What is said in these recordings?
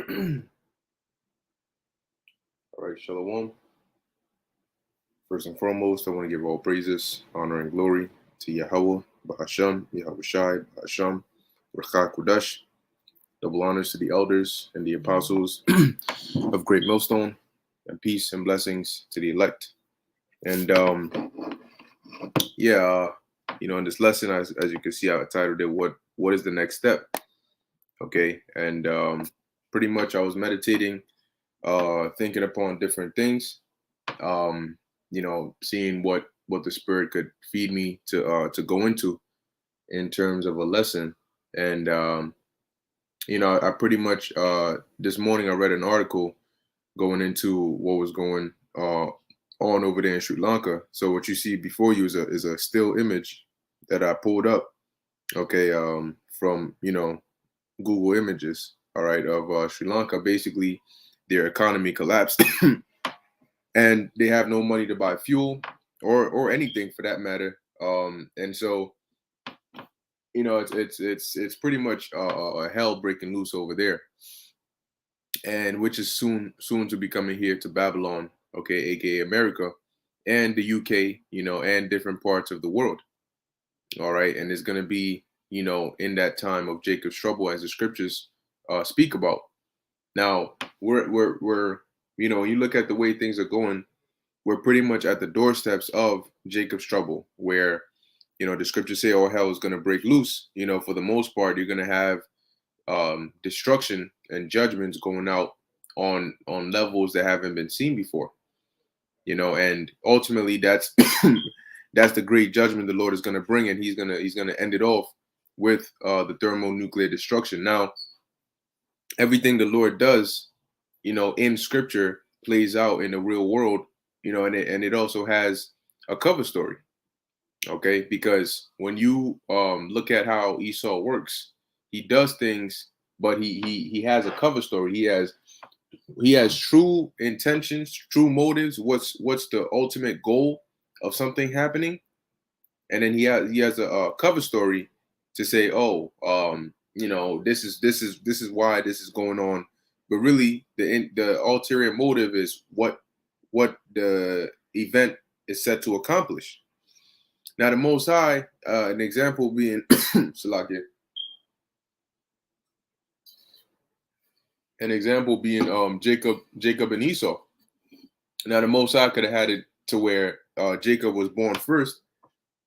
All right, Shalom. First and foremost, I want to give all praises, honor, and glory to Yahweh, Bahasham, Yahweh Shai, Bahasham, Rachah Kudash. Double honors to the elders and the apostles of Great Millstone, and peace and blessings to the elect. And in this lesson, as you can see, I titled it, "What is the next step?" Okay, and pretty much I was meditating, thinking upon different things. Seeing what the spirit could feed me to go into in terms of a lesson. And I pretty much this morning I read an article going into what was going on over there in Sri Lanka. So what you see before you is a still image that I pulled up, okay, from Google Images, all right, of Sri Lanka. Basically, their economy collapsed. And they have no money to buy fuel or anything for that matter. And so it's pretty much a hell breaking loose over there, and which is soon to be coming here to Babylon, okay, aka America, and the UK, and different parts of the world. All right, and it's gonna be in that time of Jacob's trouble, as the scriptures speak about. Now we're when you look at the way things are going, we're pretty much at the doorsteps of Jacob's trouble, where the scriptures say all hell is going to break loose. For the most part, you're going to have destruction and judgments going out on levels that haven't been seen before. And ultimately, that's that's the great judgment the Lord is going to bring, and He's gonna end it off with the thermonuclear destruction. Now, everything the Lord does, in Scripture plays out in the real world. And it also has a cover story, okay? Because when you look at how Esau works, he does things, but he has a cover story. He has true intentions, true motives. What's the ultimate goal of something happening? And then he has a cover story to say, oh, this is why this is going on. But really, the ulterior motive is what the event is set to accomplish. Now, the Most High, an example being Salakia, Jacob and Esau. Now, the Most High could have had it to where Jacob was born first,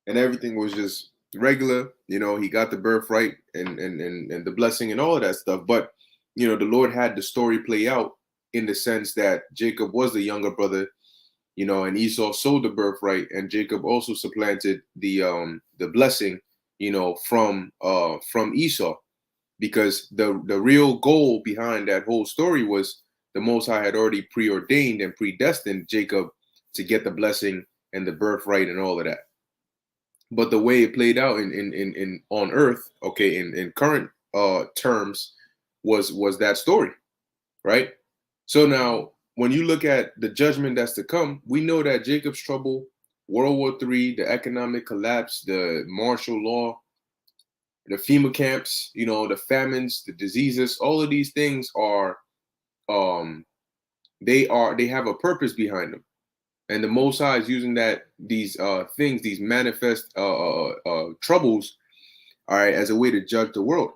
and everything was just regular. He got the birthright and the blessing and all of that stuff. But the Lord had the story play out in the sense that Jacob was the younger brother, and Esau sold the birthright, and Jacob also supplanted the blessing, from Esau, because the real goal behind that whole story was the Most High had already preordained and predestined Jacob to get the blessing and the birthright and all of that. But the way it played out in on earth, okay, in current terms, was that story, right? So now, when you look at the judgment that's to come, we know that Jacob's trouble, World War III, the economic collapse, the martial law, the FEMA camps, the famines, the diseases, all of these things are, they have a purpose behind them. And the Most High is using these things, these manifest troubles, all right, as a way to judge the world.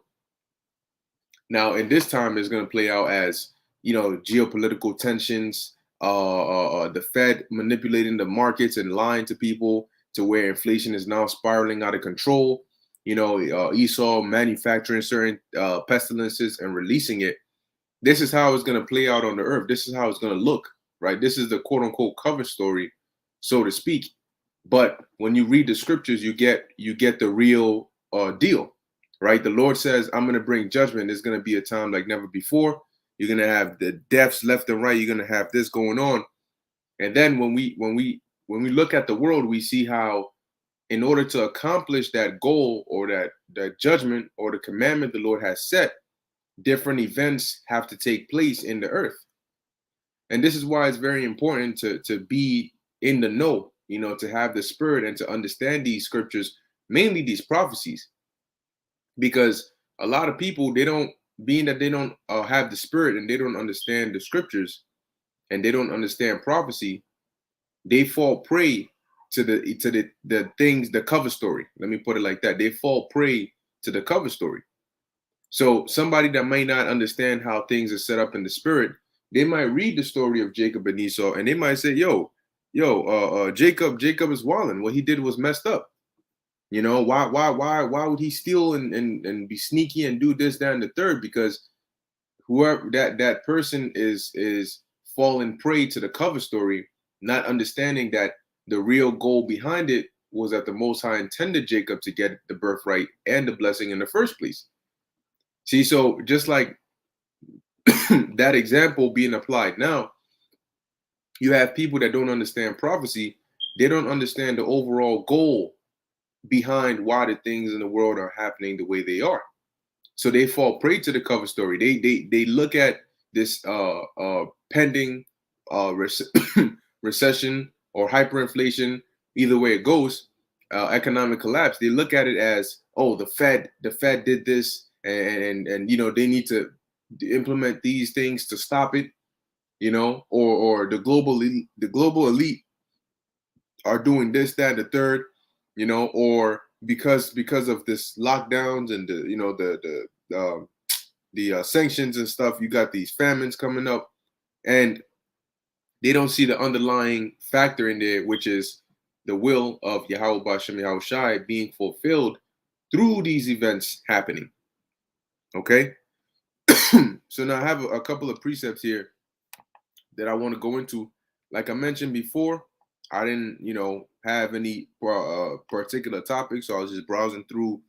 Now, in this time, it's going to play out as geopolitical tensions, the Fed manipulating the markets and lying to people to where inflation is now spiraling out of control. Esau manufacturing certain pestilences and releasing it. This is how it's going to play out on the earth. This is how it's going to look, right? This is the quote unquote cover story, so to speak. But when you read the scriptures, you get the real deal, right? The Lord says, I'm going to bring judgment. There's going to be a time like never before. You're going to have the deaths left and right. You're going to have this going on. And then when we look at the world, we see how in order to accomplish that goal or that judgment or the commandment the Lord has set, different events have to take place in the earth. And this is why it's very important to be in the know, to have the spirit and to understand these scriptures, mainly these prophecies. Because a lot of people, they don't being that they don't have the spirit and they don't understand the scriptures and they don't understand prophecy, they fall prey to the things, the cover story. Let me put it like that. They fall prey to the cover story. So somebody that may not understand how things are set up in the spirit, they might read the story of Jacob and Esau, and they might say, Jacob is wilding. What he did was messed up. You know, why would he steal and be sneaky and do this, that, and the third? Because whoever that person is falling prey to the cover story, not understanding that the real goal behind it was that the Most High intended Jacob to get the birthright and the blessing in the first place. See, so just like that example being applied now, you have people that don't understand prophecy. They don't understand the overall goal behind why the things in the world are happening the way they are. So they fall prey to the cover story. They look at this pending recession or hyperinflation, either way it goes, economic collapse. They look at it as, oh, the Fed did this, and you know, they need to implement these things to stop it, you know, or the global elite are doing this, that, the third, you know, or because of this lockdowns and the, you know, the sanctions and stuff, you got these famines coming up, and they don't see the underlying factor in there, which is the will of Yahweh Bashem Yahweh Shai being fulfilled through these events happening. Okay. So now I have a couple of precepts here that I want to go into. Like I mentioned before, I didn't, you know, have any particular topics, so I was just browsing through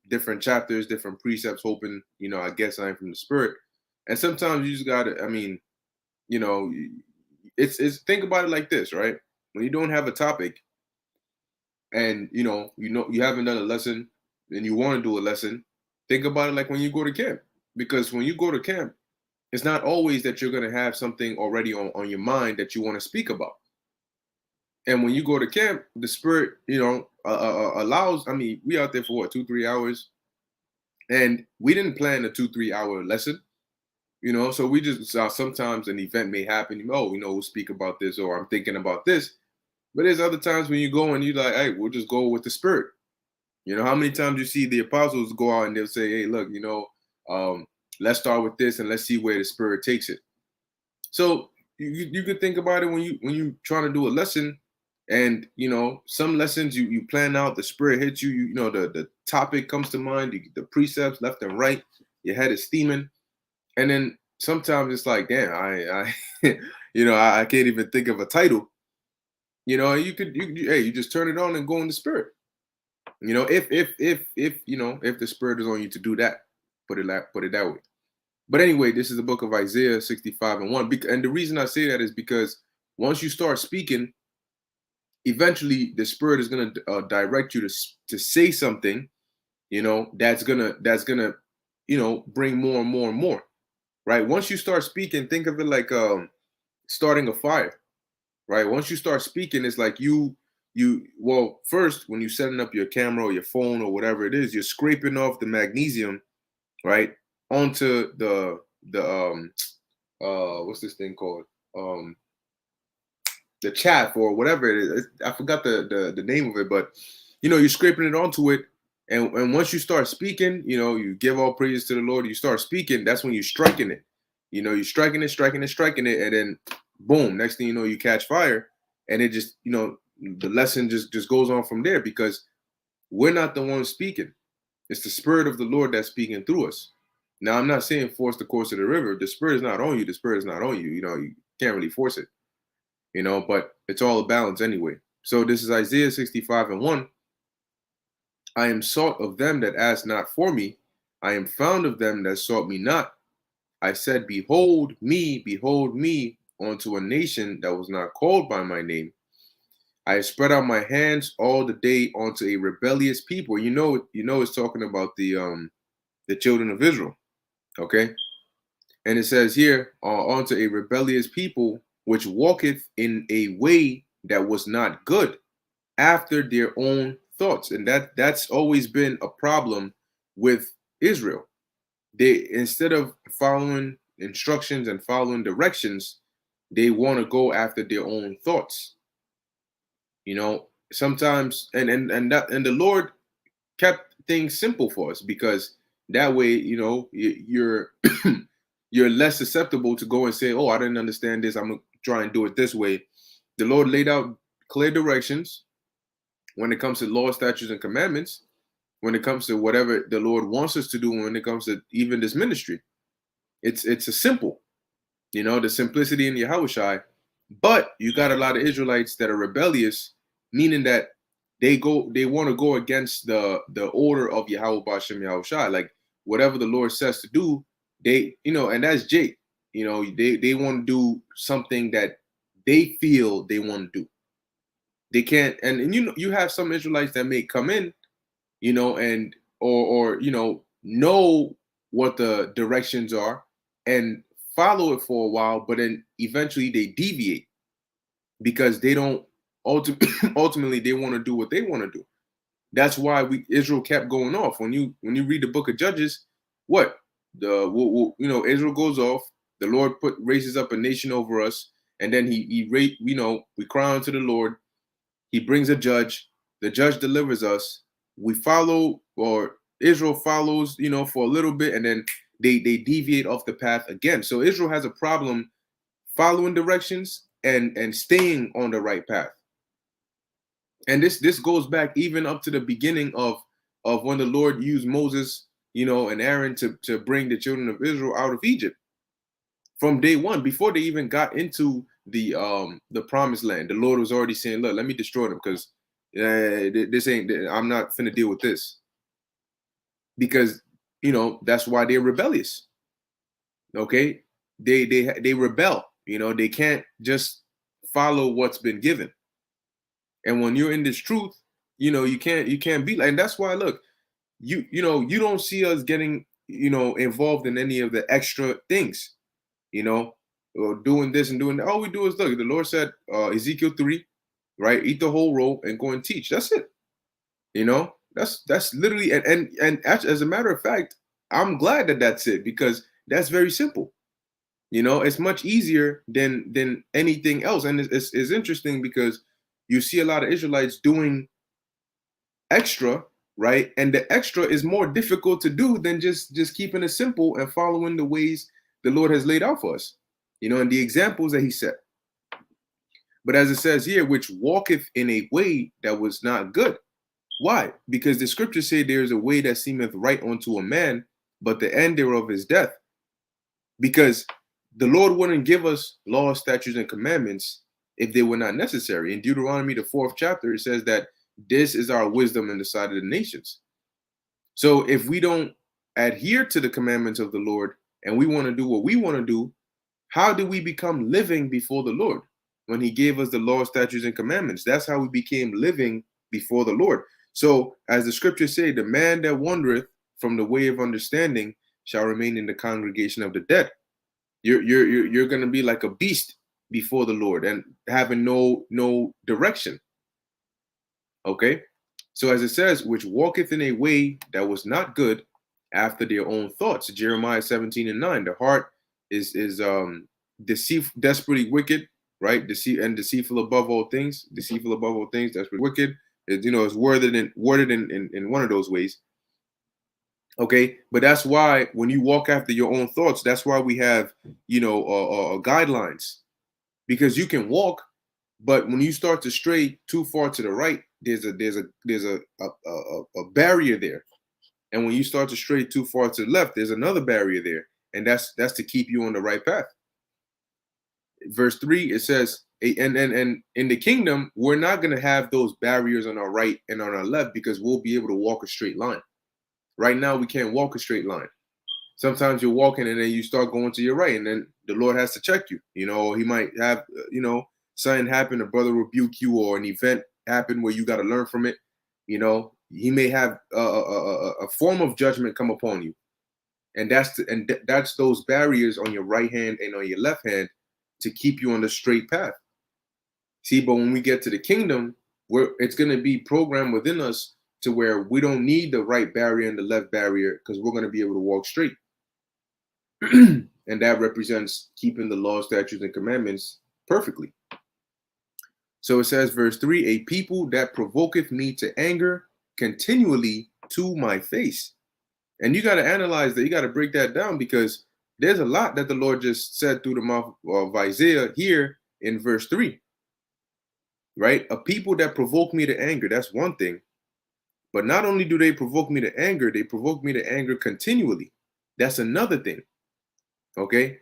different chapters, different precepts, hoping, you know, I guess I'm from the spirit. And sometimes you just gotta, I mean, you know, it's think about it like this, right? When you don't have a topic, and you haven't done a lesson, and you want to do a lesson, think about it like when you go to camp, because when you go to camp, it's not always that you're going to have something already on your mind that you want to speak about. And when you go to camp, the spirit, you know, allows. I mean, we out there for what, 2-3 hours, and we didn't plan a 2-3 hour lesson, you know. So we just sometimes an event may happen. Oh, you know, we'll speak about this, or I'm thinking about this. But there's other times when you go and you're like, hey, we'll just go with the spirit. You know, how many times you see the apostles go out and they'll say, hey, look, you know, let's start with this and let's see where the spirit takes it. So you could think about it when you trying to do a lesson, and you know, some lessons you plan out, the spirit hits you, you know, the topic comes to mind, the precepts left and right, your head is steaming, and then sometimes it's like, damn, I you know, I can't even think of a title. You know, you just turn it on and go in the spirit. You know, if you know, if the spirit is on you to do that, put it that way. But anyway, this is the book of Isaiah 65 and 1. And the reason I say that is because once you start speaking, eventually the spirit is going to direct you to say something, you know, that's gonna you know, bring more and more and more. Right? Once you start speaking, think of it like starting a fire. Right? Once you start speaking, it's like well, first when you're setting up your camera or your phone or whatever it is, you're scraping off the magnesium, right, onto the what's this thing called, the chaff or whatever it is. I forgot the name of it, but you know, you're scraping it onto it, and once you start speaking, you know, you give all praise to the Lord, you start speaking, that's when you're striking it. You know, you're striking it, and then boom, next thing you know, you catch fire, and it just, you know, the lesson just goes on from there, because we're not the ones speaking. It's the spirit of the Lord that's speaking through us. Now, I'm not saying force the course of the river. The spirit is not on you. The spirit is not on you. You know, you can't really force it, you know, but it's all a balance anyway. So this is Isaiah 65 and 1. I am sought of them that asked not for me. I am found of them that sought me not. I said, behold me, unto a nation that was not called by my name. I spread out my hands all the day unto a rebellious people. You know, it's talking about the children of Israel. Okay. And it says here, unto a rebellious people, which walketh in a way that was not good, after their own thoughts. And that's always been a problem with Israel. They, instead of following instructions and following directions, they want to go after their own thoughts. You know, sometimes, and the Lord kept things simple for us, because that way, you know, you're you're less susceptible to go and say, "Oh, I didn't understand this. I'm gonna try and do it this way." The Lord laid out clear directions when it comes to law, statutes, and commandments. When it comes to whatever the Lord wants us to do, when it comes to even this ministry, it's a simple, you know, the simplicity in Yahushai. But you got a lot of Israelites that are rebellious, meaning that they want to go against the order of Yahweh Bashem Yahushai. Like whatever the Lord says to do, they, you know, and that's Jake. You know, they want to do something that they feel they want to do. They can't, and you know, you have some Israelites that may come in, you know, and or you know what the directions are and follow it for a while, but then eventually they deviate because they don't ultimately they want to do what they want to do. That's why Israel kept going off. When you read the book of Judges, what you know, Israel goes off. The Lord raises up a nation over us, and then you know, we cry unto the Lord. He brings a judge. The judge delivers us. We follow, or Israel follows, you know, for a little bit, and then they deviate off the path again. So Israel has a problem following directions and staying on the right path. And this goes back even up to the beginning of when the Lord used Moses, you know, and Aaron to bring the children of Israel out of Egypt. From day one, before they even got into the promised land, the Lord was already saying, "Look, let me destroy them, because this ain't. I'm not finna deal with this." Because you know that's why they're rebellious. Okay, they rebel. You know, they can't just follow what's been given. And when you're in this truth, you know, you can't be like. And that's why, look, you know, you don't see us getting, you know, involved in any of the extra things, you know, or doing this and doing that. All we do is, look, the Lord said, Ezekiel 3, right? Eat the whole roll and go and teach. That's it. You know, that's literally, and actually, as a matter of fact, I'm glad that that's it, because that's very simple. You know, it's much easier than anything else. And it's interesting because you see a lot of Israelites doing extra, right? And the extra is more difficult to do than just keeping it simple and following the ways the Lord has laid out for us. You know, and the examples that he set. But as it says here, which walketh in a way that was not good. Why? Because the scriptures say there is a way that seemeth right unto a man, but the end thereof is death. Because the Lord wouldn't give us laws, statutes, and commandments if they were not necessary. In Deuteronomy, the 4th chapter, it says that this is our wisdom in the sight of the nations. So if we don't adhere to the commandments of the Lord and we want to do what we want to do, how do we become living before the Lord? When he gave us the law, statutes, and commandments, that's how we became living before the Lord. So as the scriptures say, the man that wandereth from the way of understanding shall remain in the congregation of the dead. You're going to be like a beast before the Lord and having no direction. Okay, so as it says, which walketh in a way that was not good after their own thoughts. Jeremiah 17:9. The heart is desperately wicked, right? Deceitful above all things. Deceitful above all things. Desperately wicked. You know, it's worded in one of those ways. Okay, but that's why when you walk after your own thoughts, that's why we have, you know, guidelines, because you can walk, but when you start to stray too far to the right, there's a barrier there, and when you start to stray too far to the left, there's another barrier there, and that's to keep you on the right path. Verse 3, it says, and in the kingdom, we're not going to have those barriers on our right and on our left, because we'll be able to walk a straight line. Right now, we can't walk a straight line. Sometimes you're walking and then you start going to your right, and then the Lord has to check you. You know, he might have, you know, something happen, a brother rebuke you, or an event happen where you got to learn from it. You know, he may have a form of judgment come upon you, and that's those barriers on your right hand and on your left hand to keep you on the straight path. See, but when we get to the kingdom, it's going to be programmed within us to where we don't need the right barrier and the left barrier, because we're going to be able to walk straight. and that represents keeping the law, statutes, and commandments perfectly. So it says, verse 3, a people that provoketh me to anger continually to my face. And you got to analyze that. You got to break that down, because there's a lot that the Lord just said through the mouth of Isaiah here in verse 3, right? A people that provoke me to anger, that's one thing. But not only do they provoke me to anger, they provoke me to anger continually. That's another thing, okay?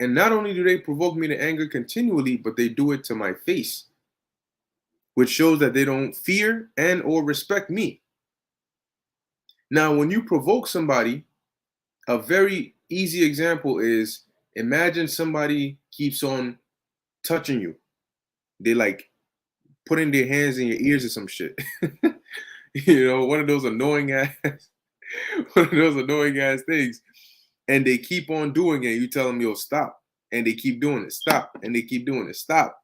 And not only do they provoke me to anger continually, but they do it to my face, which shows that they don't fear and or respect me. Now, when you provoke somebody, a very easy example is, imagine somebody keeps on touching you. They like putting their hands in your ears or some shit. One of those annoying ass, one of those annoying ass things. And they keep on doing it. You tell them, yo, stop. And they keep doing it. Stop. And they keep doing it. Stop.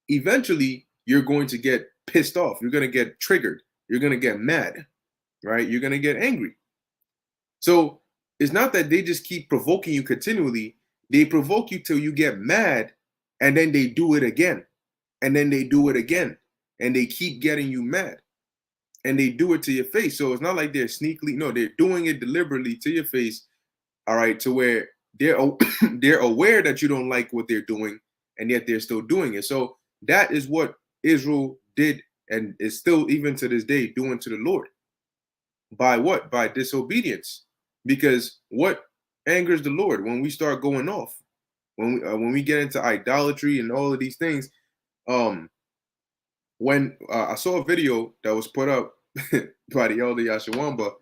Eventually, you're going to get pissed off. You're going to get triggered. You're going to get mad, right? You're going to get angry. So it's not that they just keep provoking you continually. They provoke you till you get mad, and then they do it again. And then they do it again. And they keep getting you mad. And they do it to your face. So it's not like they're sneakily, no, they're doing it deliberately to your face, all right, to where they're they're aware that you don't like what they're doing, and yet they're still doing it. So that is what Israel did, and is still, even to this day, doing to the Lord. By what? By disobedience. Because what angers the Lord? When we start going off, when we get into idolatry and all of these things. When I saw a video that was put up by the elder Yashawamba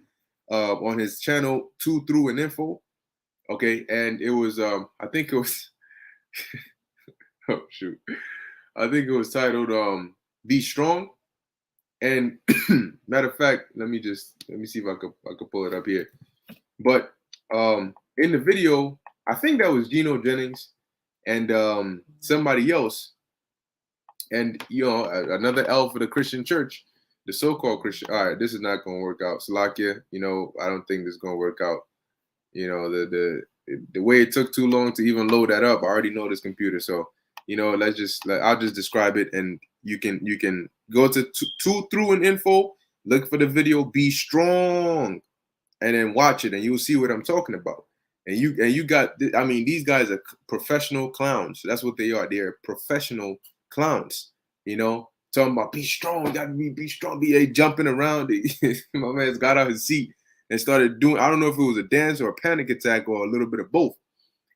on his channel, Two Through and Info, okay, and it was I think it was oh shoot, I think it was titled "Be Strong." And matter of fact, let me see if I could pull it up here. But in the video, I think that was Geno Jennings and somebody else. And another L for the Christian church, the so-called Christian. All right, this is not going to work out. Salakia, I don't think this is going to work out. The way it took too long to even load that up, I already know this computer. So, I'll just describe it, and you can go to Two Through and Info, look for the video, Be Strong, and then watch it, and you'll see what I'm talking about. And you got, I mean, these guys are professional clowns. That's what they are. They're professional clowns, talking about be strong, you gotta be strong, be jumping around. My man's got out his seat and started doing, I don't know if it was a dance or a panic attack or a little bit of both.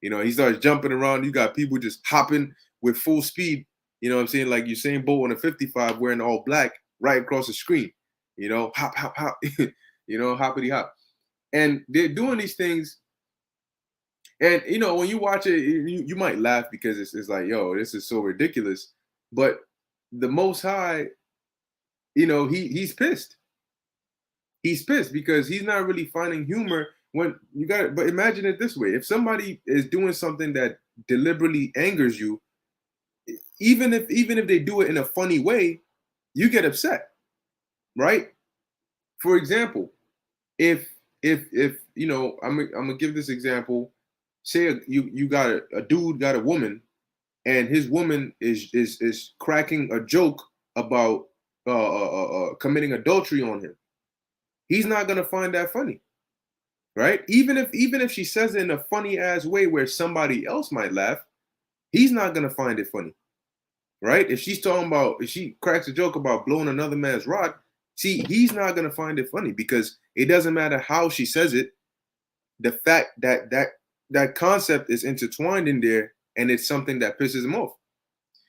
He starts jumping around. You got people just hopping with full speed, what I'm saying, like Usain Bolt on a 55 wearing all black right across the screen, hop, hop, hop, hoppity hop. And they're doing these things. And, when you watch it, you might laugh because it's like, yo, this is so ridiculous. But the Most High, he's pissed. He's pissed because he's not really finding humor when you got it. But imagine it this way. If somebody is doing something that deliberately angers you, even if they do it in a funny way, you get upset, right? For example, if I'm gonna give this example. Say you got a dude got a woman, and his woman is cracking a joke about committing adultery on him. He's not gonna find that funny, right? Even if she says it in a funny ass way where somebody else might laugh, he's not gonna find it funny, right? If she cracks a joke about blowing another man's rod, see, he's not gonna find it funny because it doesn't matter how she says it. The fact that concept is intertwined in there, and it's something that pisses him off.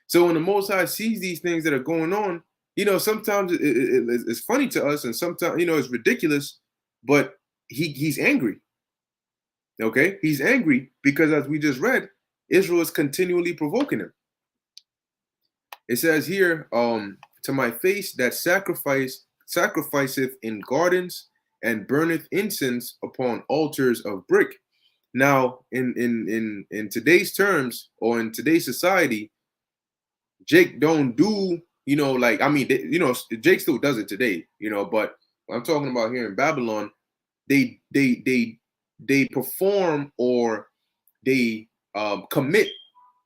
So when the Most High sees these things that are going on, sometimes it's funny to us, and sometimes it's ridiculous, but he's angry. Okay, he's angry because, as we just read, Israel is continually provoking him. It says here, to my face that sacrificeth in gardens and burneth incense upon altars of brick. Now, in today's terms, or in today's society, Jake don't do, Jake still does it today, but I'm talking about here in Babylon, they they perform or they commit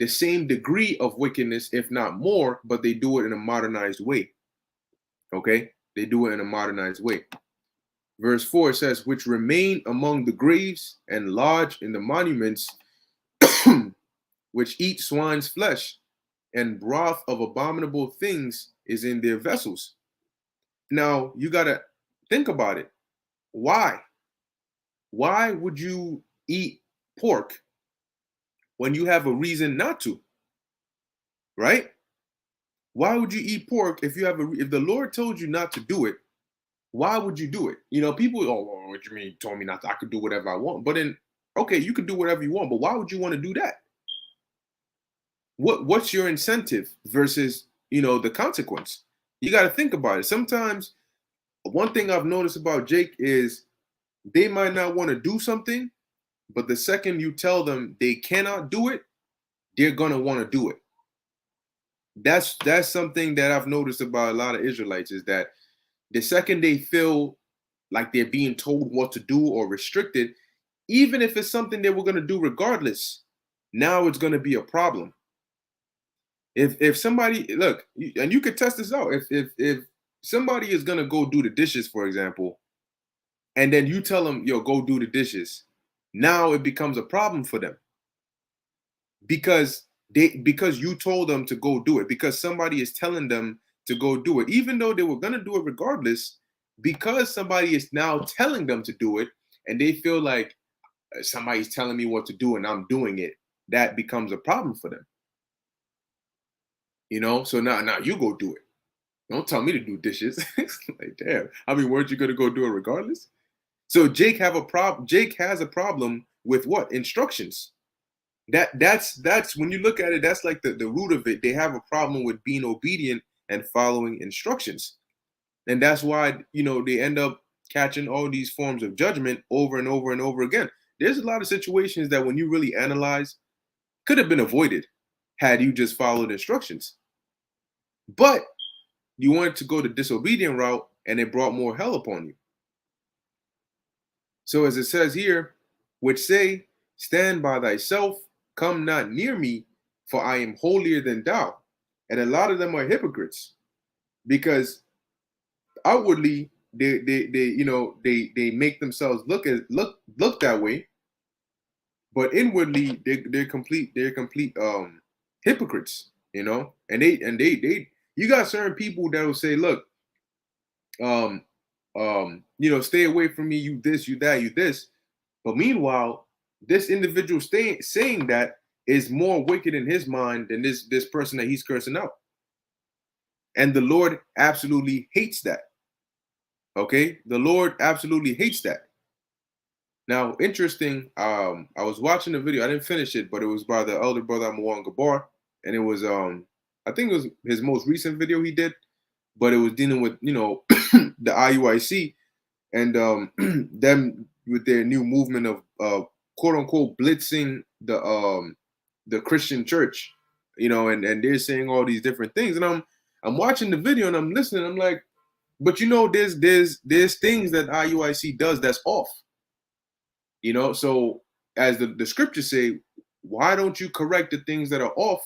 the same degree of wickedness, if not more, but they do it in a modernized way. Okay, they do it in a modernized way. Verse 4 says, which remain among the graves and lodge in the monuments, which eat swine's flesh, and broth of abominable things is in their vessels. Now, you got to think about it. Why? Why would you eat pork when you have a reason not to? Right? Why would you eat pork if you have if the Lord told you not to do it? Why would you do it? You know, people, oh, well, what you mean? You told me not to. I could do whatever I want. But then, okay, you could do whatever you want. But why would you want to do that? What's your incentive versus, the consequence? You got to think about it. Sometimes one thing I've noticed about Jake is they might not want to do something, but the second you tell them they cannot do it, they're gonna want to do it. That's something that I've noticed about a lot of Israelites, is that the second they feel like they're being told what to do or restricted, even if it's something they were going to do regardless, now it's going to be a problem. If somebody, look, and you could test this out, if somebody is going to go do the dishes, for example, and then you tell them, yo, go do the dishes, now it becomes a problem for them because you told them to go do it, because somebody is telling them to go do it, even though they were going to do it regardless, because somebody is now telling them to do it, and they feel like somebody's telling me what to do and I'm doing it, that becomes a problem for them. So now you go do it. Don't tell me to do dishes. Like, damn. I mean, weren't you going to go do it regardless? So Jake has a problem with what? Instructions. That's when you look at it, that's like the root of it. They have a problem with being obedient and following instructions. And that's why, they end up catching all these forms of judgment over and over and over again. There's a lot of situations that when you really analyze, could have been avoided had you just followed instructions. But you wanted to go the disobedient route, and it brought more hell upon you. So as it says here, which say, stand by thyself, come not near me, for I am holier than thou. And a lot of them are hypocrites, because outwardly they make themselves look that way, but inwardly they're complete hypocrites, and they you got certain people that will say, look, stay away from me, you this, you that, you this. But meanwhile, this individual saying that is more wicked in his mind than this person that he's cursing out. And the Lord absolutely hates that. Okay? The Lord absolutely hates that. Now, interesting, I was watching a video. I didn't finish it, but it was by the elder brother Amwan Gabar. And it was, I think it was his most recent video he did, but it was dealing with, the IUIC and them with their new movement of quote unquote blitzing the Christian church, and they're saying all these different things. And I'm watching the video and I'm listening. I'm like, but there's things that IUIC does that's off. So as the scriptures say, why don't you correct the things that are off,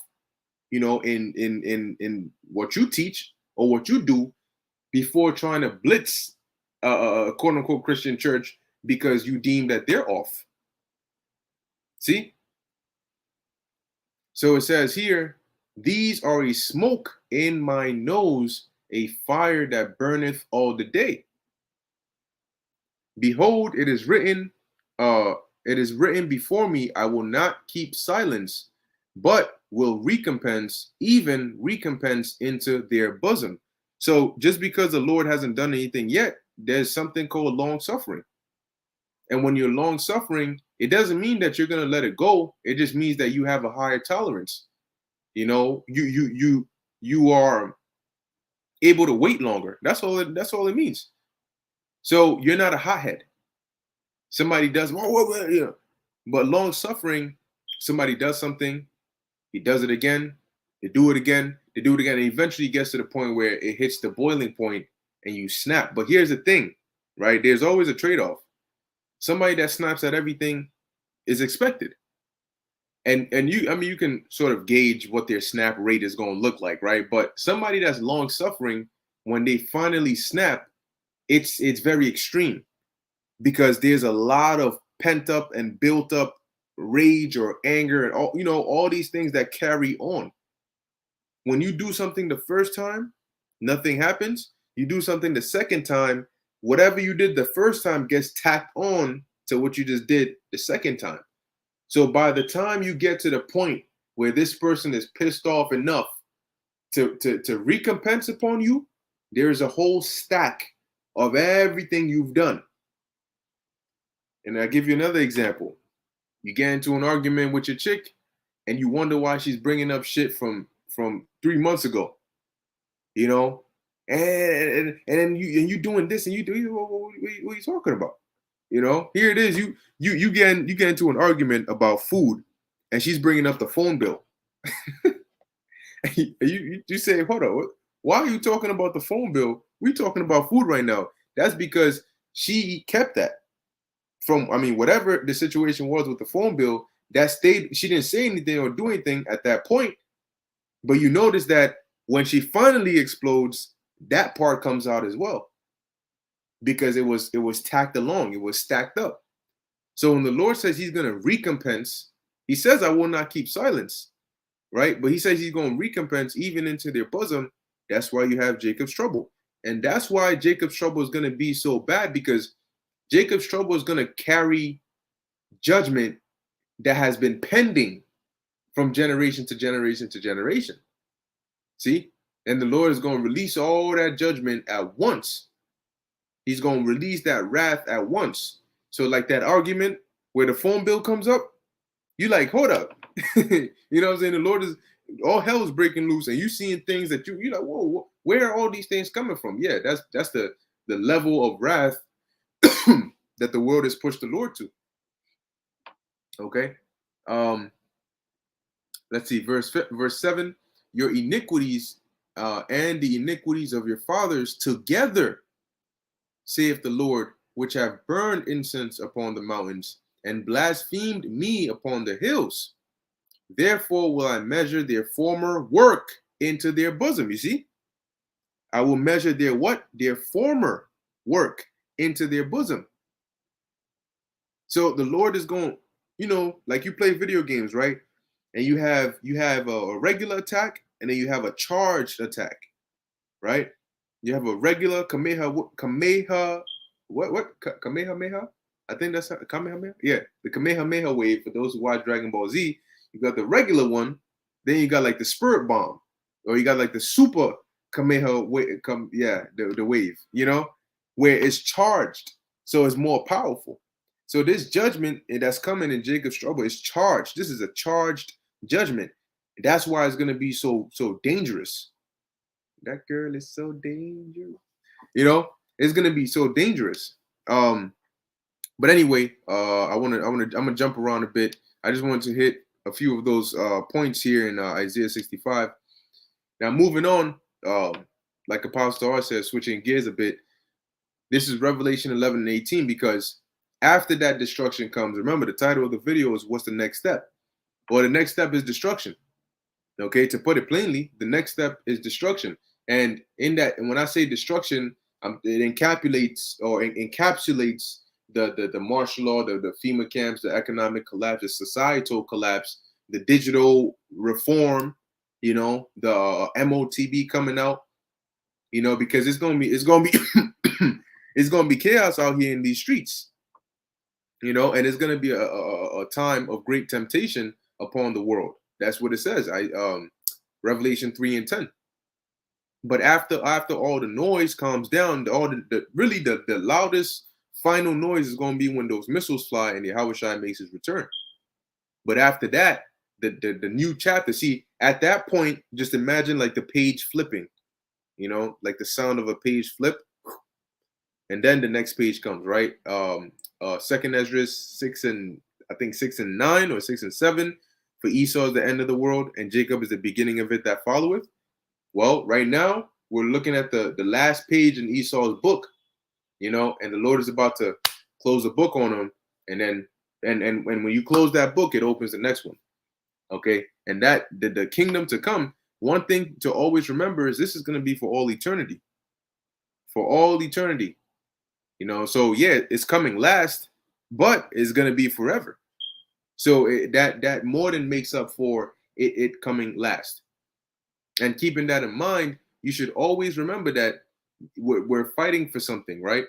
in what you teach or what you do, before trying to blitz a quote unquote Christian church because you deem that they're off? See? So it says here, these are a smoke in my nose, a fire that burneth all the day. Behold, it is written before me, I will not keep silence, but will recompense into their bosom. So just because the Lord hasn't done anything yet, there's something called long suffering. And when you're long suffering, it doesn't mean that you're going to let it go. It just means that you have a higher tolerance. You are able to wait longer. That's all it means. So you're not a hothead. Somebody does, but long suffering, somebody does something, he does it again, they do it again, and eventually gets to the point where it hits the boiling point and you snap. But here's the thing, right? There's always a trade-off. Somebody that snaps at everything is expected. And you, I mean, you can sort of gauge what their snap rate is going to look like, right? But somebody that's long suffering, when they finally snap, it's very extreme, because there's a lot of pent up and built up rage or anger and all, all these things that carry on. When you do something the first time, nothing happens. You do something the second time, whatever you did the first time gets tacked on to what you just did the second time. So by the time you get to the point where this person is pissed off enough to recompense upon you, there's a whole stack of everything you've done. And I'll give you another example. You get into an argument with your chick and you wonder why she's bringing up shit from 3 months ago, and then you doing this and you do, what are you talking about? Here it is. You get into an argument about food, and she's bringing up the phone bill. you say, hold on, why are you talking about the phone bill? We're talking about food right now. That's because she kept that from, I mean, whatever the situation was with the phone bill, that stayed. She didn't say anything or do anything at that point. But you notice that when she finally explodes, that part comes out as well, because it was tacked along, it was stacked up. So when the Lord says he's going to recompense, he says, I will not keep silence, right? But he says he's going to recompense even into their bosom. That's why you have Jacob's trouble. And that's why Jacob's trouble is going to be so bad, because Jacob's trouble is going to carry judgment that has been pending from generation to generation to generation. See? And the Lord is going to release all that judgment at once. He's going to release that wrath at once. So like that argument where the phone bill comes up, you like, hold up. You know what I'm saying? The Lord is, all hell is breaking loose, and you seeing things that you're like, whoa, where are all these things coming from? Yeah, that's the level of wrath that the world has pushed the Lord to. Okay. Let's see, verse 7, your iniquities and the iniquities of your fathers together, saith the Lord, which have burned incense upon the mountains and blasphemed me upon the hills. Therefore will I measure their former work into their bosom. You see? I will measure their what? Their former work into their bosom. So the Lord is going, like you play video games, right? And you have a regular attack, and then you have a charged attack, right? You have a regular Kamehameha. I think that's Kamehameha. Yeah, the Kamehameha wave. For those who watch Dragon Ball Z, you got the regular one. Then you got like the Spirit Bomb, or you got like the Super Kamehameha wave. The wave. Where it's charged, so it's more powerful. So this judgment that's coming in Jacob's trouble is charged. This is a charged judgment. That's why it's going to be so dangerous. That girl is so dangerous. It's going to be so dangerous. But anyway, I'm gonna jump around a bit. I just wanted to hit a few of those points here in Isaiah 65. Now, moving on, like Apostle R says, switching gears a bit. This is Revelation 11 and 18, because after that destruction comes, remember the title of the video is "What's the next step?" Well, the next step is destruction. Okay, to put it plainly, the next step is destruction. And in that, and when I say destruction, it encapsulates the martial law, the FEMA camps, the economic collapse, the societal collapse, the digital reform, the MOTB coming out, because it's gonna be it's gonna be chaos out here in these streets, and it's gonna be a time of great temptation upon the world. That's what it says. Revelation 3 and 10. But after all the noise calms down, all the loudest final noise is going to be when those missiles fly and the Yahushua makes his return. But after that, the new chapter. See, at that point, just imagine like the page flipping, like the sound of a page flip, and then the next page comes, right? Second Ezra 6 and 9 or 6 and 7. For Esau is the end of the world, and Jacob is the beginning of it that followeth. Well, right now, we're looking at the last page in Esau's book, and the Lord is about to close the book on them, and then and when you close that book, it opens the next one. Okay, and that the kingdom to come. One thing to always remember is this is going to be for all eternity. For all eternity, So yeah, it's coming last, but it's going to be forever. So that more than makes up for it coming last. And keeping that in mind, you should always remember that we're fighting for something, right?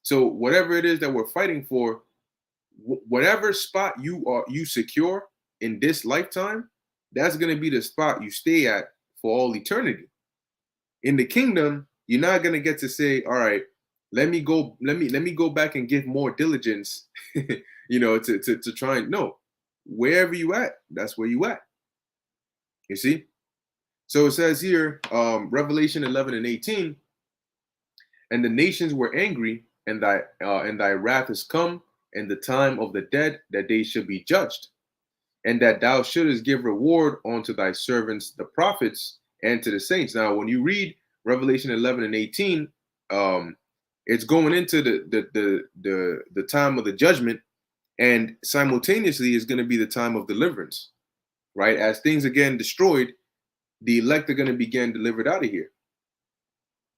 So whatever it is that we're fighting for, whatever spot you secure in this lifetime, that's going to be the spot you stay at for all eternity. In the kingdom, you're not going to get to say, all right, let me go back and give more diligence, to try and no, wherever you at, that's where you at. You see? So it says here, Revelation 11 and 18, and the nations were angry, and thy wrath is come, and the time of the dead, that they should be judged, and that thou shouldest give reward unto thy servants, the prophets, and to the saints. Now, when you read Revelation 11 and 18, it's going into the time of the judgment, and simultaneously is going to be the time of deliverance, right? As things again destroyed, the elect are going to begin delivered out of here.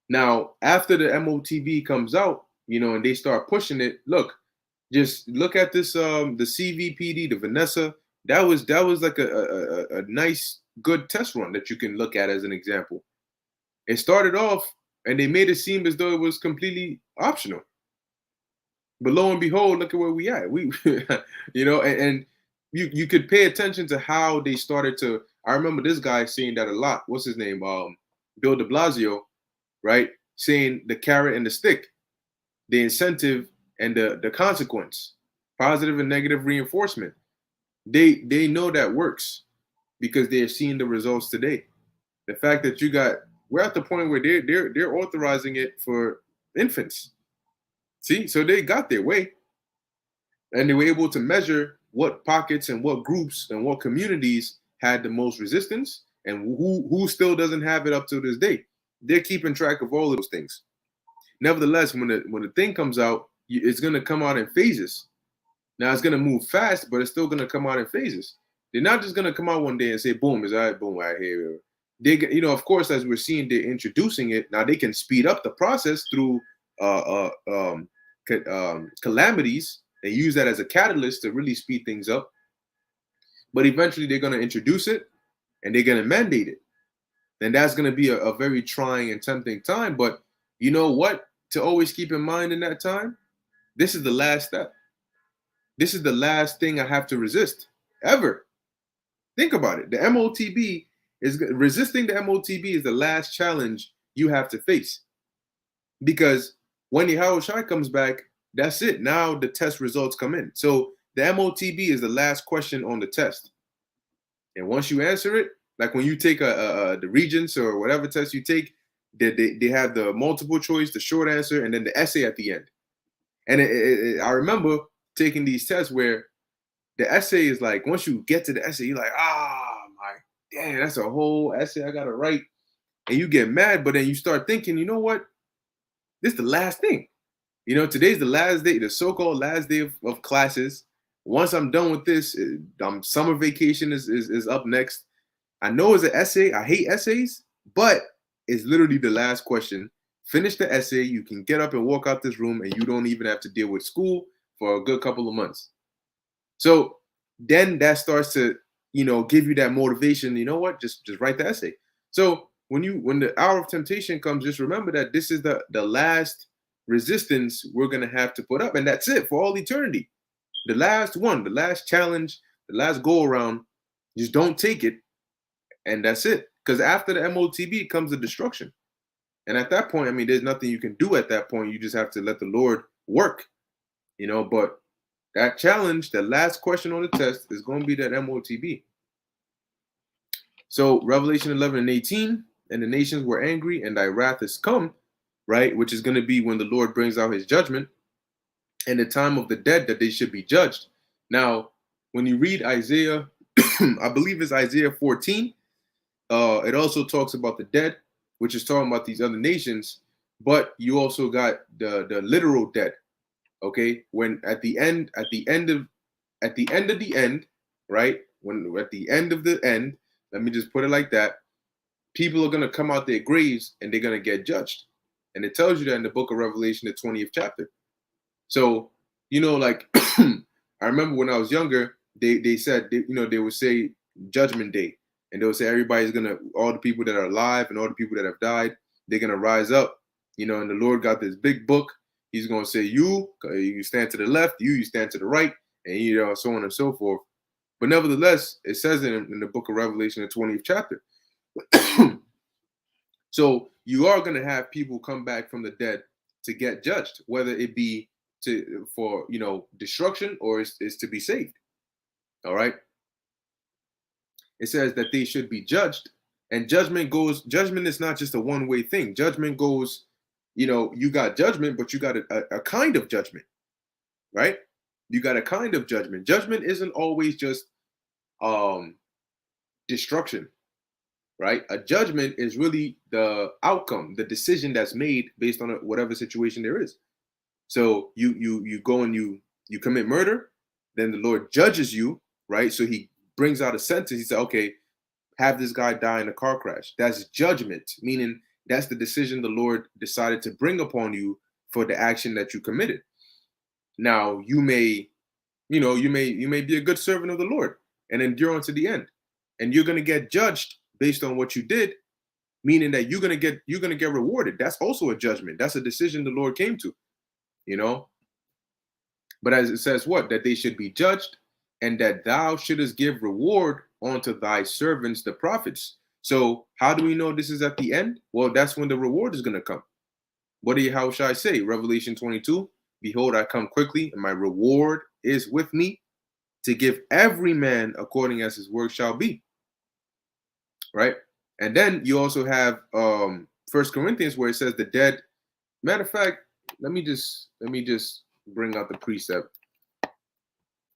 Now, after the MOTB comes out, and they start pushing it, just look at this, the CVPD, the Vanessa, that was like a nice, good test run that you can look at as an example. It started off, and they made it seem as though it was completely optional. But lo and behold, look at where we at. We, and you could pay attention to how they started to. I remember this guy saying that a lot. What's his name? Bill de Blasio, right? Saying the carrot and the stick, the incentive and the consequence, positive and negative reinforcement. They know that works because they're seeing the results today. The fact that we're at the point where they're authorizing it for infants. See, so they got their way, and they were able to measure what pockets and what groups and what communities had the most resistance, and who still doesn't have it up to this day. They're keeping track of all of those things. Nevertheless, when the thing comes out, it's going to come out in phases. Now it's going to move fast, but it's still going to come out in phases. They're not just going to come out one day and say, "Boom, it's all right, boom, right here." They, of course, as we're seeing, they're introducing it. Now they can speed up the process through calamities and use that as a catalyst to really speed things up. But eventually they're going to introduce it and they're going to mandate it. Then that's going to be a very trying and tempting time. But you know what? To always keep in mind in that time, this is the last step. This is the last thing I have to resist ever. Think about it. The MOTB is resisting the MOTB is the last challenge you have to face. Because when Yahweh Shai comes back, that's it. Now the test results come in. So the MOTB is the last question on the test. And once you answer it, like when you take the Regents or whatever test you take, they have the multiple choice, the short answer, and then the essay at the end. And I remember taking these tests where the essay is like, once you get to the essay, you're like, my damn, that's a whole essay I got to write. And you get mad, but then you start thinking, you know what? This is the last thing. Today's the last day, the so-called last day of classes. Once I'm done with this, summer vacation is up next. I know it's an essay. I hate essays, but it's literally the last question. Finish the essay. You can get up and walk out this room, and you don't even have to deal with school for a good couple of months. So then that starts to, give you that motivation. You know what? Just write the essay. So when the hour of temptation comes, just remember that this is the last resistance we're going to have to put up, and that's it for all eternity. The last one, the last challenge, the last go around, just don't take it, and that's it. Because after the MOTB comes the destruction, and at that point, there's nothing you can do at that point. You just have to let the Lord work, But that challenge, the last question on the test, is going to be that MOTB. So Revelation 11 and 18, and the nations were angry, and thy wrath is come, right? Which is going to be when the Lord brings out his judgment, and the time of the dead that they should be judged. Now, when you read Isaiah, I believe it's Isaiah 14, it also talks about the dead, which is talking about these other nations, but you also got the literal dead, Okay, when at the end of the end, right? When at the end of the end, let me just put it like that. People are gonna come out their graves and they're gonna get judged, and it tells you that in the book of Revelation, the 20th chapter. So like I remember when I was younger, they said they would say Judgment Day, and they would say everybody's gonna all the people that are alive and all the people that have died, they're gonna rise up, and the Lord got this big book. He's gonna say you stand to the left, you stand to the right, and so on and so forth. But nevertheless, it says in the book of Revelation, the 20th chapter. So you are going to have people come back from the dead to get judged, whether it be for destruction or is to be saved. All right. It says that they should be judged, and judgment is not just a one-way thing. Judgment goes, you got judgment, but you got a kind of judgment, right? You got a kind of judgment. Judgment isn't always just destruction. Right? A judgment is really the outcome, the decision that's made based on whatever situation there is. So you go and you commit murder, then the Lord judges you, right? So he brings out a sentence. He said, okay, have this guy die in a car crash. That's judgment, meaning that's the decision the Lord decided to bring upon you for the action that you committed. Now you may be a good servant of the Lord and endure unto the end, and you're going to get judged based on what you did, meaning that you're gonna get rewarded. That's also a judgment. That's a decision the Lord came to, But as it says, what? That they should be judged, and that thou shouldest give reward unto thy servants, the prophets. So how do we know this is at the end? Well, that's when the reward is gonna come. How shall I say? Revelation 22. Behold, I come quickly, and my reward is with me to give every man according as his work shall be. Right? And then you also have First Corinthians where it says the dead. Matter of fact, let me just bring out the precept.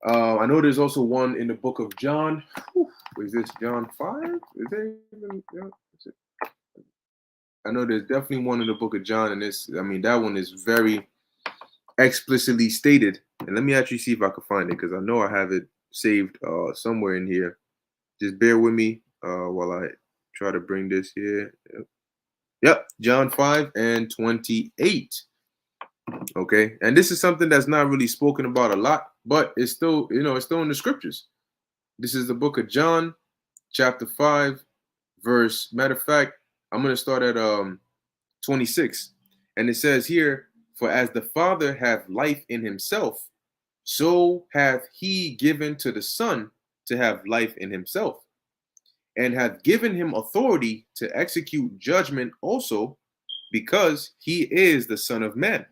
I know there's also one in the book of John. Is this John 5? Is there even? I know there's definitely one in the book of John, and that one is very explicitly stated. And let me actually see if I can find it, because I know I have it saved somewhere in here. Just bear with me while I try to bring this here. Yep, John 5:28. Okay, and this is something that's not really spoken about a lot, but it's still, it's still in the scriptures. This is the book of John, chapter 5, verse. Matter of fact, I'm going to start at 26, and it says here, "For as the Father hath life in himself, so hath he given to the Son to have life in himself, and hath given him authority to execute judgment also, because he is the Son of Man."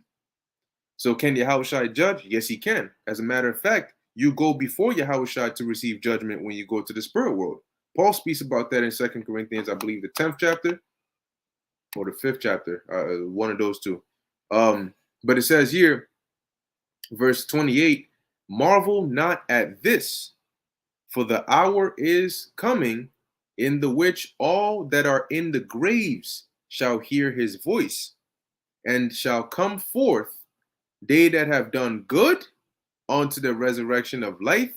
So can Yahushua judge? Yes, he can. As a matter of fact, you go before Yahushua to receive judgment when you go to the spirit world. Paul speaks about that in 2 Corinthians, I believe, the 10th chapter or the 5th chapter, one of those two. But it says here, verse 28, "Marvel not at this, for the hour is coming in the which all that are in the graves shall hear his voice, and shall come forth, they that have done good unto the resurrection of life,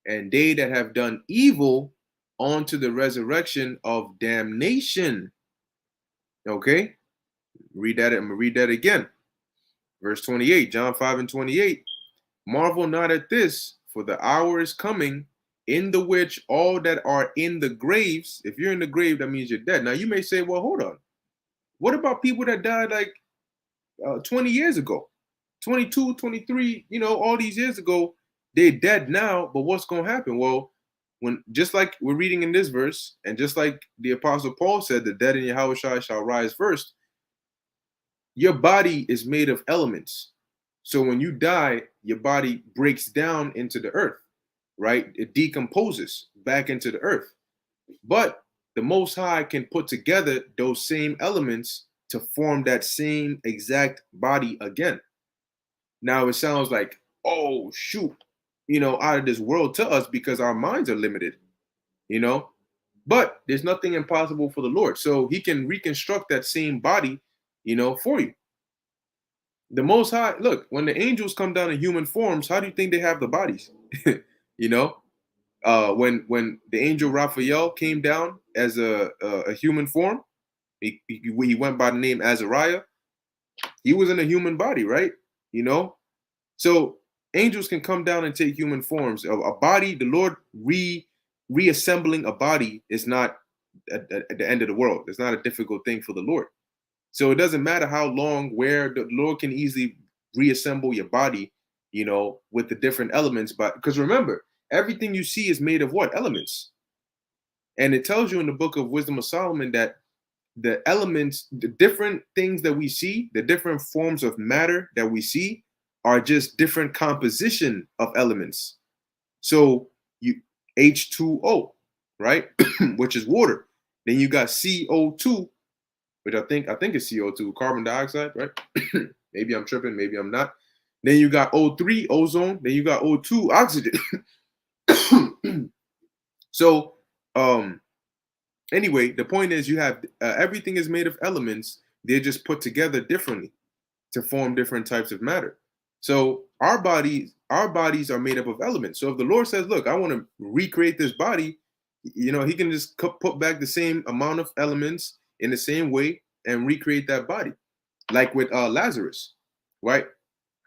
and they that have done evil unto the resurrection of damnation." Okay, read that. I'm gonna read that again. Verse 28, John 5:28. "Marvel not at this, for the hour is coming in the which all that are in the graves," if you're in the grave, that means you're dead. Now you may say, well, hold on. What about people that died like 20 years ago? 22, 23, all these years ago, they're dead now, but what's going to happen? Well, just like we're reading in this verse, and just like the Apostle Paul said, the dead in Yahushua shall rise first, your body is made of elements. So when you die, your body breaks down into the earth, right? It decomposes back into the earth. But the Most High can put together those same elements to form that same exact body again. Now it sounds like, oh, shoot, out of this world to us because our minds are limited, but there's nothing impossible for the Lord. So he can reconstruct that same body, for you. The Most High, look, when the angels come down in human forms, how do you think they have the bodies? You know, when the angel Raphael came down as a human form, he went by the name Azariah. He was in a human body, right? You know, so angels can come down and take human forms. A body, the Lord reassembling a body is not at the end of the world. It's not a difficult thing for the Lord. So it doesn't matter how long, where the Lord can easily reassemble your body, you know, with the different elements. But because remember, everything you see is made of what? Elements. And it tells you in the book of Wisdom of Solomon that the elements, the different things that we see, the different forms of matter that we see are just different composition of elements. So you H2O, right? Which is water. Then you got CO2, which I think is CO2, carbon dioxide, right? Maybe I'm tripping, maybe I'm not. Then you got O3, ozone. Then you got O2, oxygen. So, anyway, the point is you have everything is made of elements. They're just put together differently to form different types of matter. So our bodies are made up of elements. So if the Lord says, "Look, I want to recreate this body," you know, He can just put back the same amount of elements in the same way and recreate that body, like with Lazarus, right?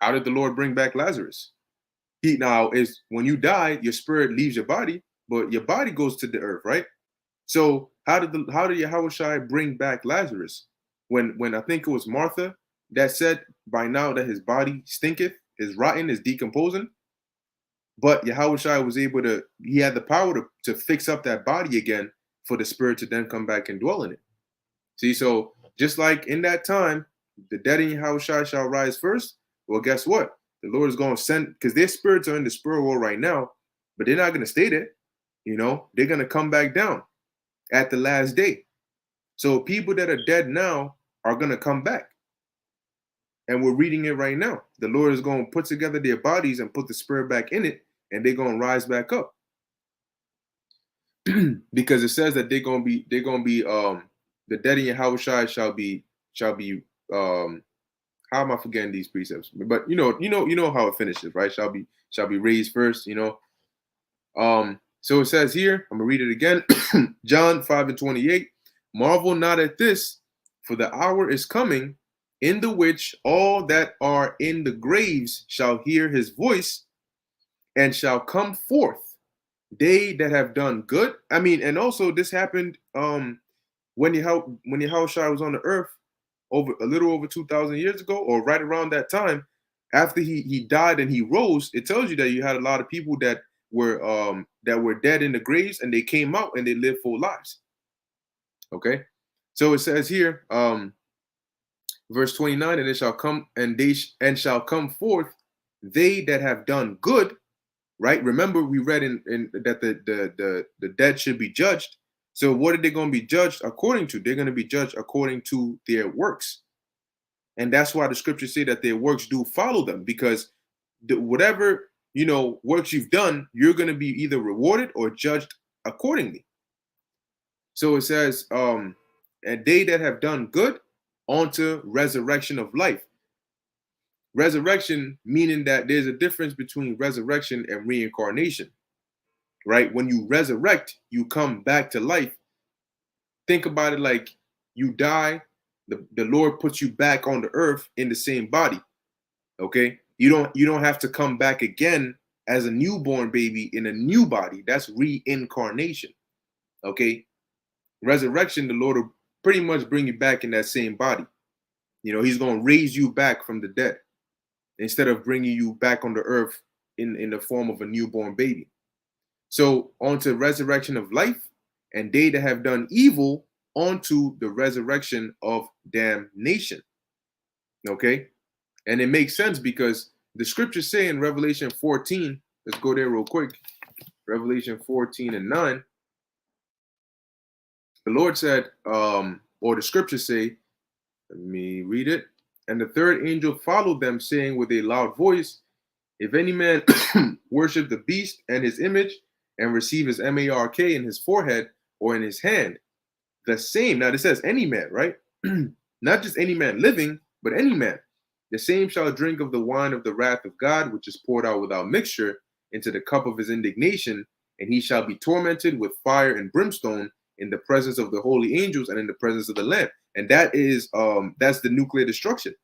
How did the Lord bring back Lazarus? He now is when you die, your spirit leaves your body, but your body goes to the earth, right? So how did Yahushua bring back Lazarus? When I think it was Martha that said by now that his body stinketh, is rotten, is decomposing. But Yahushua was able to, he had the power to fix up that body again for the spirit to then come back and dwell in it. See, so just like in that time, the dead in Yahushua shall rise first. Well, guess what? The Lord is going to send, because their spirits are in the spirit world right now, but they're not going to stay there. You know, they're going to come back down at the last day. So people that are dead now are going to come back. And we're reading it right now. The Lord is going to put together their bodies and put the spirit back in it, and they're going to rise back up. Because it says that they're going to be the dead in Yahushua shall be how am I forgetting these precepts? But you know how it finishes, right? Shall be raised first, you know. So it says here, I'm gonna read it again. John 5:28. Marvel not at this, for the hour is coming, in the which all that are in the graves shall hear his voice, and shall come forth, they that have done good. I mean, and also this happened when Yahushua was on the earth over a little over 2,000 years ago, or right around that time, after he died and he rose. It tells you that you had a lot of people that were dead in the graves, and they came out and they lived full lives. Okay, so it says here, verse 29, and it shall come and shall come forth they that have done good. Right? Remember, we read in that the dead should be judged. So what are they going to be judged according to? They're going to be judged according to their works. And that's why the scriptures say that their works do follow them, because whatever, you know, works you've done, you're going to be either rewarded or judged accordingly. So it says, and they that have done good, onto resurrection of life. Resurrection meaning that there's a difference between resurrection and reincarnation, right? When you resurrect, you come back to life. Think about it like you die, the Lord puts you back on the earth in the same body. Okay, you don't have to come back again as a newborn baby in a new body. That's reincarnation. Okay, resurrection, the Lord will pretty much bring you back in that same body. You know, He's going to raise you back from the dead instead of bringing you back on the earth in the form of a newborn baby. So onto resurrection of life, and they that have done evil onto the resurrection of damnation. Okay, and it makes sense because the scriptures say in Revelation 14, let's go there real quick. Revelation 14:9. The Lord said, or the scriptures say, let me read it. And the third angel followed them, saying with a loud voice, if any man worship the beast and his image, and receive his mark in his forehead or in his hand, the same. Now, this says any man, right? Not just any man living, but any man. The same shall drink of the wine of the wrath of God, which is poured out without mixture into the cup of his indignation, and he shall be tormented with fire and brimstone in the presence of the holy angels and in the presence of the Lamb. And that is that's the nuclear destruction.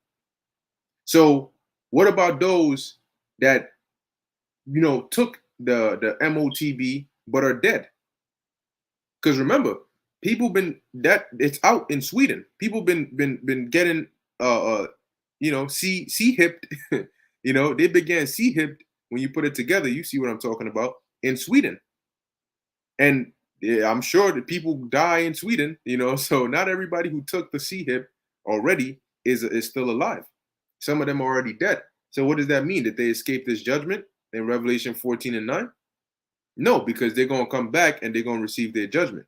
So what about those that took the MOTB but are dead? Because remember, people been that it's out in Sweden. People been getting C hipped. They began C hipped. When you put it together, you see what I'm talking about in Sweden. And yeah, I'm sure that people die in Sweden, so not everybody who took the C hip already is still alive. Some of them are already dead. So what does that mean? That they escaped this judgment in Revelation 14 and 9? No, because they're going to come back and they're going to receive their judgment.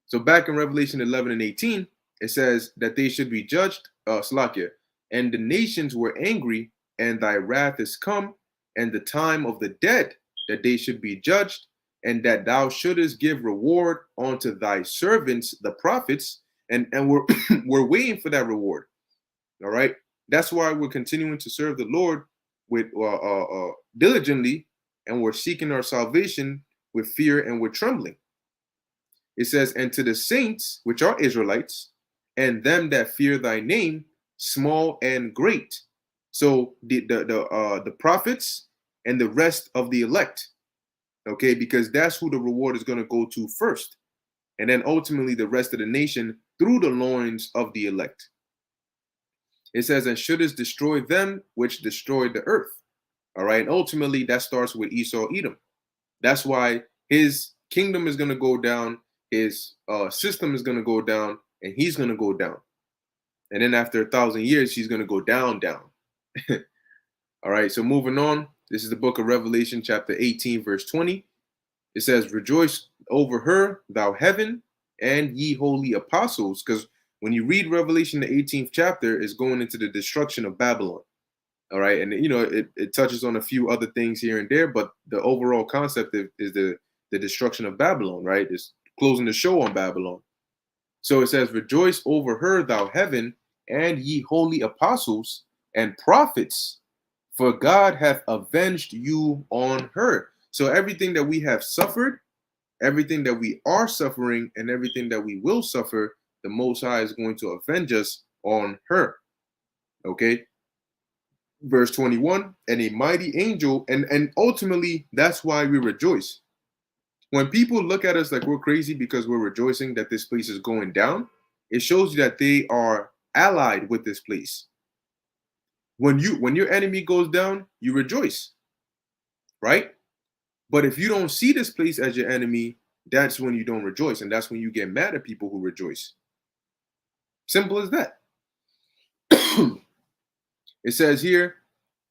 So back in Revelation 11 and 18, it says that they should be judged, Slakia, and the nations were angry, and thy wrath is come, and the time of the dead, that they should be judged, and that thou shouldest give reward unto thy servants, the prophets, and we're we're waiting for that reward. All right, that's why we're continuing to serve the Lord with diligently, and we're seeking our salvation with fear and with trembling. It says, and to the saints, which are Israelites, and them that fear thy name, small and great. So the prophets and the rest of the elect, okay, because that's who the reward is going to go to first. And then ultimately the rest of the nation through the loins of the elect. It says, and shouldest destroy them which destroyed the earth. All right. And ultimately that starts with Esau, Edom. That's why his kingdom is going to go down. His system is going to go down, and he's going to go down. And then after 1,000 years, he's going to go down. All right. So moving on. This is the book of Revelation, chapter 18, verse 20. It says, rejoice over her, thou heaven, and ye holy apostles. Because when you read Revelation, the 18th chapter is going into the destruction of Babylon. All right. And, it touches on a few other things here and there, but the overall concept is the destruction of Babylon, right? It's closing the show on Babylon. So it says, rejoice over her, thou heaven, and ye holy apostles and prophets, for God hath avenged you on her. So everything that we have suffered, everything that we are suffering, and everything that we will suffer, the Most High is going to avenge us on her. Okay. Verse 21, and a mighty angel, and ultimately that's why we rejoice. When people look at us like we're crazy because we're rejoicing that this place is going down, it shows you that they are allied with this place. When your enemy goes down, you rejoice, right? But if you don't see this place as your enemy, that's when you don't rejoice, and that's when you get mad at people who rejoice. Simple as that. It says here,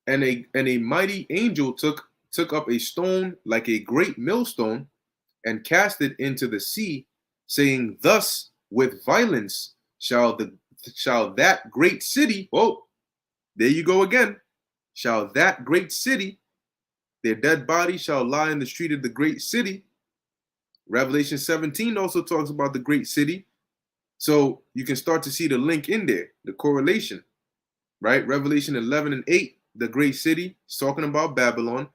and a mighty angel took up a stone like a great millstone, and cast it into the sea, saying, thus with violence shall that great city, oh, there you go again, shall that great city, their dead body shall lie in the street of the great city. Revelation 17 also talks about the great city. So you can start to see the link in there, the correlation, right? Revelation 11 and 8, the great city, is talking about Babylon.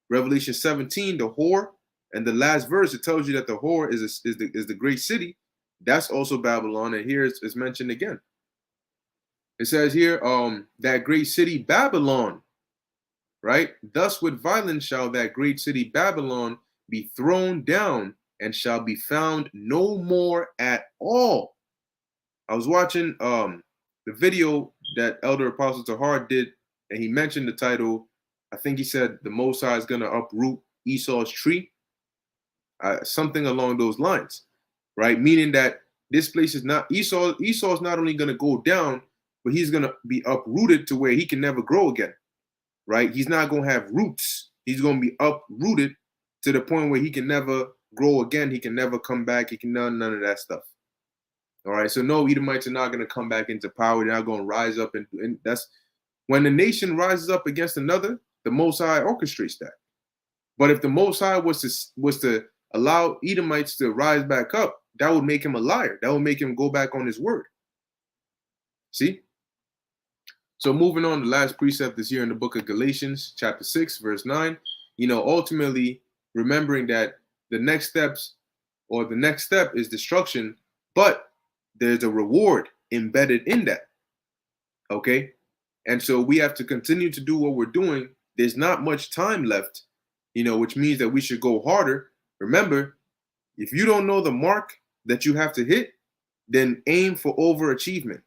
Revelation 17, the whore. And the last verse, it tells you that the whore is the great city. That's also Babylon. And here it's mentioned again. It says here, that great city Babylon, right? Thus with violence shall that great city Babylon be thrown down, and shall be found no more at all. I was watching the video that Elder Apostle Tahar did, and he mentioned the title. I think he said the Most High is going to uproot Esau's tree. Something along those lines, right? Meaning that this place is not Esau. Esau is not only going to go down, but he's going to be uprooted to where he can never grow again, right? He's not going to have roots. He's going to be uprooted to the point where he can never grow again. He can never come back. He can none of that stuff. All right. So no, Edomites are not going to come back into power. They're not going to rise up, and that's when the nation rises up against another. The Most High orchestrates that. But if the Most High was to allow Edomites to rise back up, that would make him a liar. That would make him go back on his word. See? So moving on, the last precept is here in the book of Galatians, chapter 6, verse 9. Ultimately remembering that the next step is destruction, but there's a reward embedded in that. Okay? And so we have to continue to do what we're doing. There's not much time left, which means that we should go harder. Remember, if you don't know the mark that you have to hit, then aim for overachievement.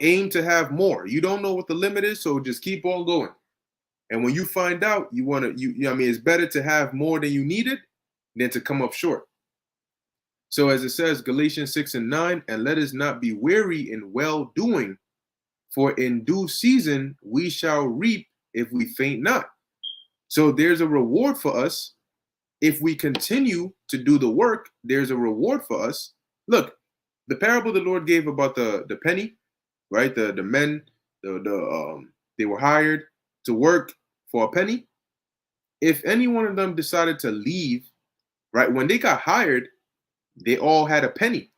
Aim to have more. You don't know what the limit is, so just keep on going. And when you find out, it's better to have more than you needed than to come up short. So as it says, Galatians 6 and 9, and let us not be weary in well doing, for in due season we shall reap if we faint not. So there's a reward for us. If we continue to do the work, there's a reward for us. Look, the parable the Lord gave about the penny, right? The men, they were hired to work for a penny. If any one of them decided to leave, right, when they got hired, they all had a penny,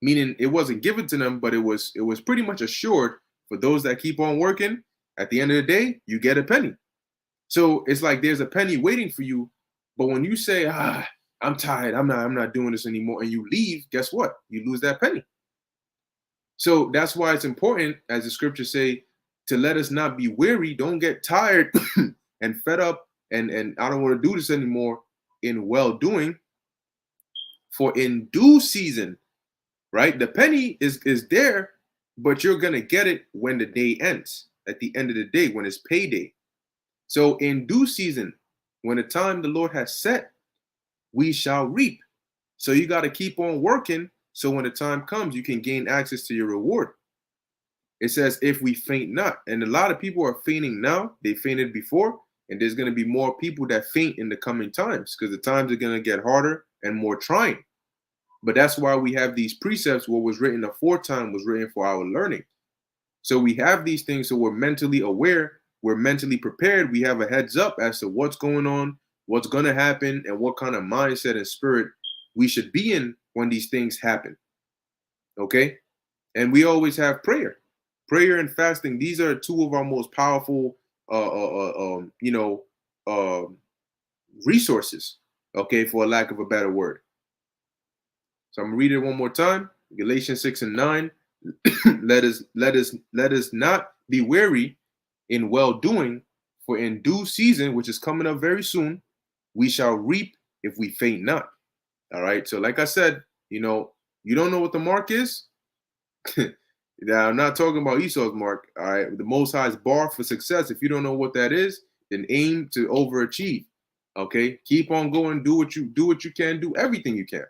meaning it wasn't given to them, but it was pretty much assured for those that keep on working. At the end of the day, you get a penny. So it's like there's a penny waiting for you. But when you say, I'm tired, I'm not doing this anymore, and you leave, guess what? You lose that penny. So that's why it's important, as the scriptures say, to let us not be weary. Don't get tired and fed up and I don't want to do this anymore in well-doing. For in due season, right? The penny is there, but you're going to get it when the day ends, at the end of the day, when it's payday. So in due season, when the time the Lord has set, we shall reap. So you got to keep on working, so when the time comes, you can gain access to your reward. It says, if we faint not. And a lot of people are fainting now. They fainted before. And there's going to be more people that faint in the coming times, because the times are going to get harder and more trying. But that's why we have these precepts. What was written aforetime was written for our learning. So we have these things so we're mentally aware. We're mentally prepared. We have a heads up as to what's going on, what's going to happen, and what kind of mindset and spirit we should be in when these things happen. Okay? And we always have prayer. Prayer and fasting, these are two of our most powerful resources, okay, for a lack of a better word. So I'm gonna read it one more time. Galatians 6 and 9. let us not be weary in well doing, for in due season, which is coming up very soon, we shall reap if we faint not. All right. So like I said, you don't know what the mark is. Now, I'm not talking about Esau's mark. All right. The Most High's bar for success. If you don't know what that is, then aim to overachieve. Okay. Keep on going. Do what you can. Do everything you can.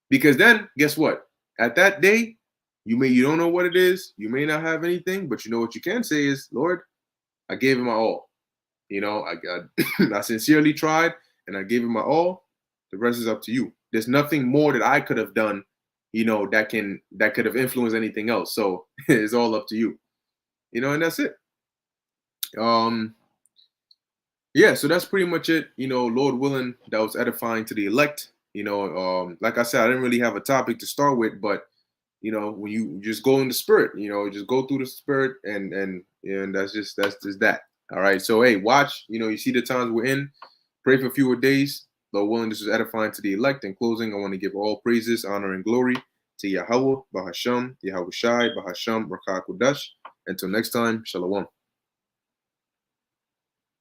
Because then, guess what? At that day, you don't know what it is. You may not have anything, but you know what you can say is, Lord, I gave him my all. I sincerely tried and I gave him my all. The rest is up to you. There's nothing more that I could have done, that could have influenced anything else. So it's all up to you. And that's it. Yeah, so that's pretty much it. Lord willing, that was edifying to the elect. Like I said, I didn't really have a topic to start with, but when you just go in the spirit, just go through the spirit and that's just that. All right. So hey, watch, you see the times we're in, pray for fewer days. Lord willing, this is edifying to the elect. In closing, I want to give all praises, honor, and glory to Yahweh, Bahasham, Yahweh Shai, Bahasham, Rakah Kudash. Until next time, Shalom.